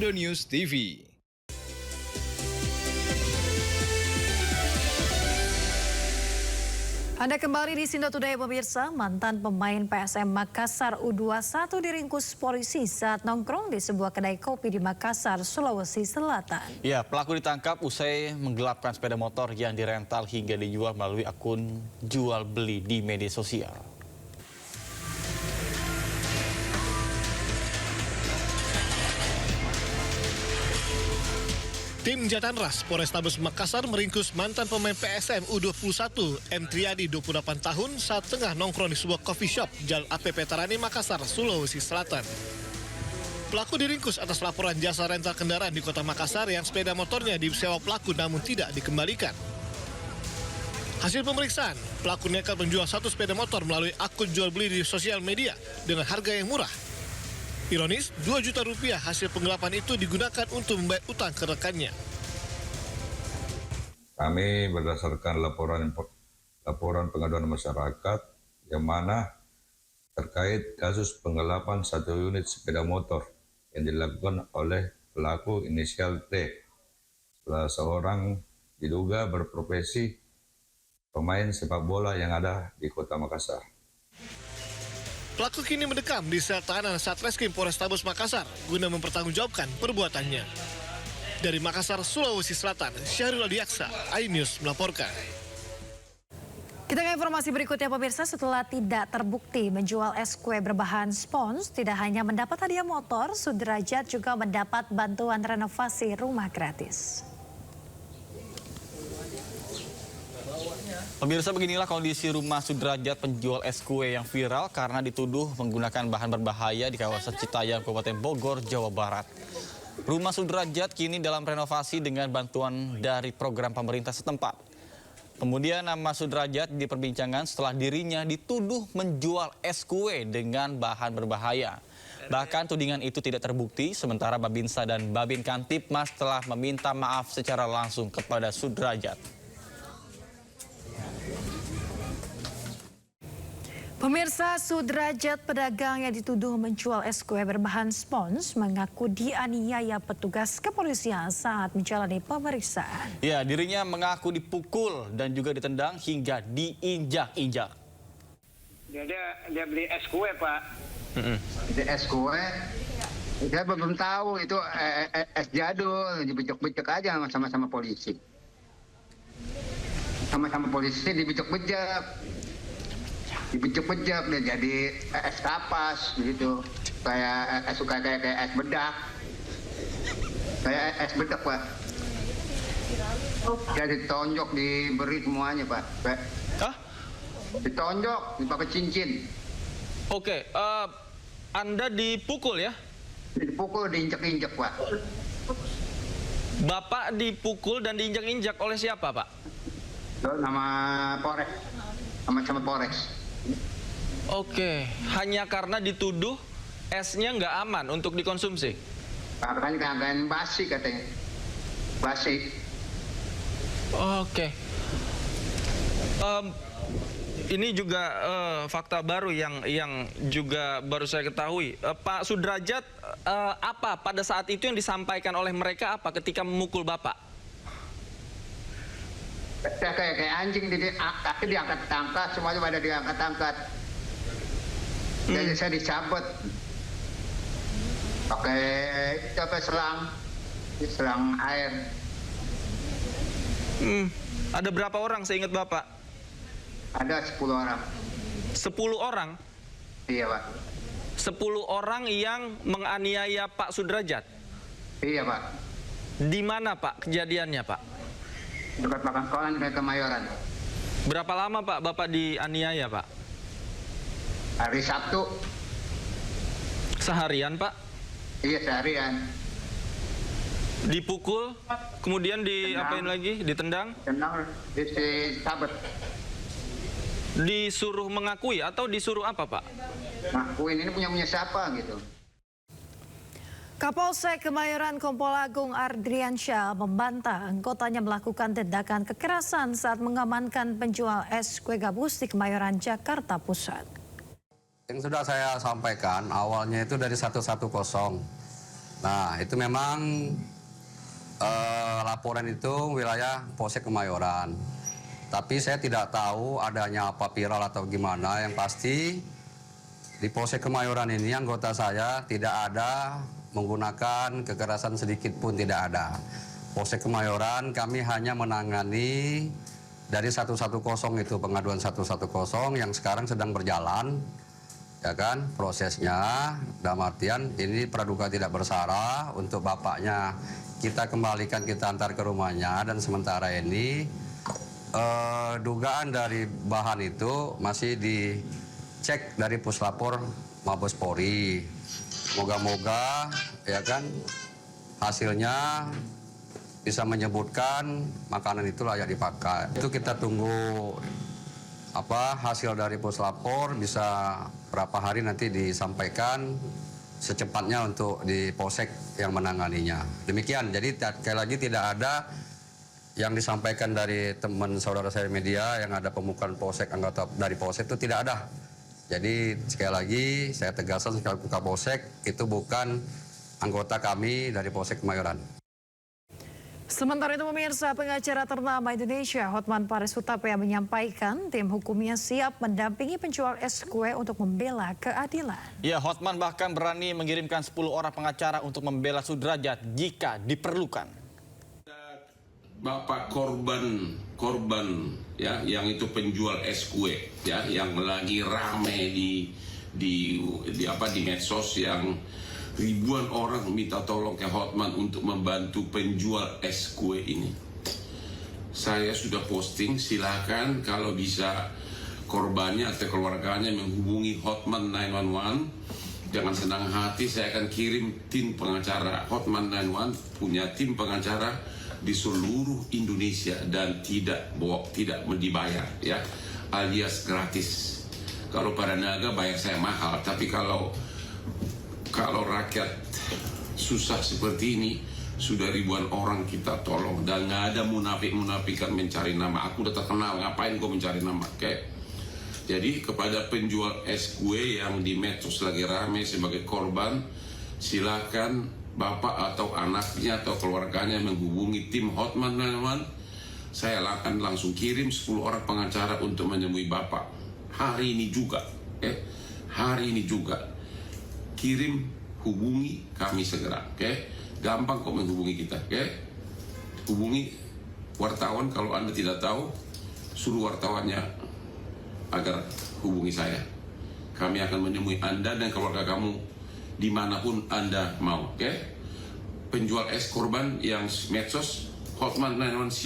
Indonews TV. Anda kembali di Sindo Today pemirsa. Mantan pemain PSM Makassar U21 diringkus polisi saat nongkrong di sebuah kedai kopi di Makassar, Sulawesi Selatan. Ya, pelaku ditangkap usai menggelapkan sepeda motor yang dirental hingga dijual melalui akun jual beli di media sosial. Tim Jatanras Polrestabes Makassar meringkus mantan pemain PSM U21 M. Triadi 28 tahun saat tengah nongkrong di sebuah coffee shop Jalan APP Tarani, Makassar, Sulawesi Selatan. Pelaku diringkus atas laporan jasa rental kendaraan di kota Makassar yang sepeda motornya disewa pelaku namun tidak dikembalikan. Hasil pemeriksaan, pelaku nekat menjual satu sepeda motor melalui akun jual beli di sosial media dengan harga yang murah. Ironis, 2 juta rupiah hasil penggelapan itu digunakan untuk membayar utang ke rekannya. Kami berdasarkan laporan pengaduan masyarakat yang mana terkait kasus penggelapan satu unit sepeda motor yang dilakukan oleh pelaku inisial T, salah seorang diduga berprofesi pemain sepak bola yang ada di kota Makassar. Pelaku kini mendekam di sel tahanan Satreskrim Polrestabes Makassar guna mempertanggungjawabkan perbuatannya. Dari Makassar, Sulawesi Selatan, Syahrul Adiaksa, iNews melaporkan. Kita ke informasi berikutnya pemirsa. Setelah tidak terbukti menjual es kue berbahan spons, tidak hanya mendapat hadiah motor, Sudrajat juga mendapat bantuan renovasi rumah gratis. Pemirsa, beginilah kondisi rumah Sudrajat, penjual es kue yang viral karena dituduh menggunakan bahan berbahaya di kawasan Citayam, Kabupaten Bogor, Jawa Barat. Rumah Sudrajat kini dalam renovasi dengan bantuan dari program pemerintah setempat. Kemudian nama Sudrajat diperbincangkan setelah dirinya dituduh menjual es kue dengan bahan berbahaya. Bahkan tudingan itu tidak terbukti, sementara Babinsa dan Babin Kantipmas telah meminta maaf secara langsung kepada Sudrajat. Pemirsa, Sudrajat, pedagang yang dituduh menjual es kue berbahan spons, mengaku dianiaya petugas kepolisian saat menjalani pemeriksaan. Ya, dirinya mengaku dipukul dan juga ditendang hingga diinjak-injak. Dia beli es kue, Pak. Itu es kue, saya belum tahu itu es jadul, dibejek-bejek aja sama-sama polisi. Sama-sama polisi dibejek-bejek. Dibejek-bejek dia jadi es kapas gitu, kayak es bedak, kayak es bedak Pak. Jadi ditonjok, diberi semuanya Pak. Hah? Ditonjok, dipakai cincin. Oke, Anda dipukul ya? Dipukul, diinjak-injak Pak. Bapak dipukul dan diinjak-injak oleh siapa Pak? Nama Polres, sama Polres. Oke, hanya karena dituduh esnya nggak aman untuk dikonsumsi? Kagak basi katanya. Basi. Oke. Ini juga fakta baru yang juga baru saya ketahui. Pak Sudrajat, apa pada saat itu yang disampaikan oleh mereka apa ketika memukul Bapak? Saya kayak anjing, kaki diangkat-angkat, semuanya pada diangkat-angkat. Jadi saya dicabut pakai selang air. Ada berapa orang seingat Bapak? Ada 10 orang. 10 orang? Iya Pak. 10 orang yang menganiaya Pak Sudrajat? Iya Pak. Di mana Pak kejadiannya Pak? Dekat belakang sekolah di Kemayoran. Berapa lama Pak Bapak dianiaya Pak? Hari Sabtu. Seharian Pak? Iya seharian. Dipukul, kemudian diapain lagi? Ditendang? Tendang, disabet. Disuruh mengakui atau disuruh apa Pak? Ngakuin ini punya siapa gitu. Kapolsek Kemayoran Kompol Agung Ardriansyah membantah anggotanya melakukan tindakan kekerasan saat mengamankan penjual es kue gabus di Kemayoran, Jakarta Pusat. Yang sudah saya sampaikan awalnya itu dari 110. Nah, itu memang laporan itu wilayah Polsek Kemayoran. Tapi saya tidak tahu adanya apa viral atau gimana. Yang pasti di Polsek Kemayoran ini anggota saya tidak ada menggunakan kekerasan sedikit pun, tidak ada. Polsek Kemayoran kami hanya menangani dari 110 itu, pengaduan 110 yang sekarang sedang berjalan. Ya kan, prosesnya dalam artian ini praduga tidak bersalah, untuk bapaknya kita kembalikan, kita antar ke rumahnya, dan sementara ini dugaan dari bahan itu masih dicek dari Puslapor Mabes Polri. Moga-moga ya kan hasilnya bisa menyebutkan makanan itu layak dipakai. Itu kita tunggu hasil dari Puslapor, bisa berapa hari nanti disampaikan secepatnya untuk di Polsek yang menanganinya. Demikian, jadi sekali lagi tidak ada yang disampaikan dari teman saudara saya media yang ada pemukulan Polsek, anggota dari Polsek itu tidak ada. Jadi sekali lagi saya tegaskan sekali Kapolsek itu bukan anggota kami dari Polsek Kemayoran. Sementara itu pemirsa, pengacara ternama Indonesia Hotman Paris Hutapea menyampaikan tim hukumnya siap mendampingi penjual es kue untuk membela keadilan. Ya, Hotman bahkan berani mengirimkan 10 orang pengacara untuk membela Sudrajat jika diperlukan. Bapak korban ya, yang itu penjual es kue ya, yang lagi rame di medsos, yang ribuan orang minta tolong ke Hotman untuk membantu penjual es kue ini. Saya sudah posting, silakan kalau bisa korbannya atau keluarganya menghubungi Hotman 911. Jangan senang hati, saya akan kirim tim pengacara. Hotman 911 punya tim pengacara di seluruh Indonesia dan tidak dibayar ya, alias gratis. Kalau pada naga bayar saya mahal, tapi kalau rakyat susah seperti ini, sudah ribuan orang kita tolong, dan nggak ada munafik-munafikan mencari nama. Aku udah terkenal, ngapain kau mencari nama, oke? Jadi kepada penjual es kue yang di medsos lagi rame sebagai korban, silakan bapak atau anaknya atau keluarganya menghubungi tim Hotman 911. Saya akan langsung kirim 10 orang pengacara untuk menemui bapak hari ini juga, hari ini juga. Kirim, hubungi kami segera, gampang kok menghubungi kita, hubungi wartawan. Kalau Anda tidak tahu, suruh wartawannya agar hubungi saya. Kami akan menemui Anda dan keluarga kamu dimanapun Anda mau, Penjual es korban yang medsos, Hotman 911 siap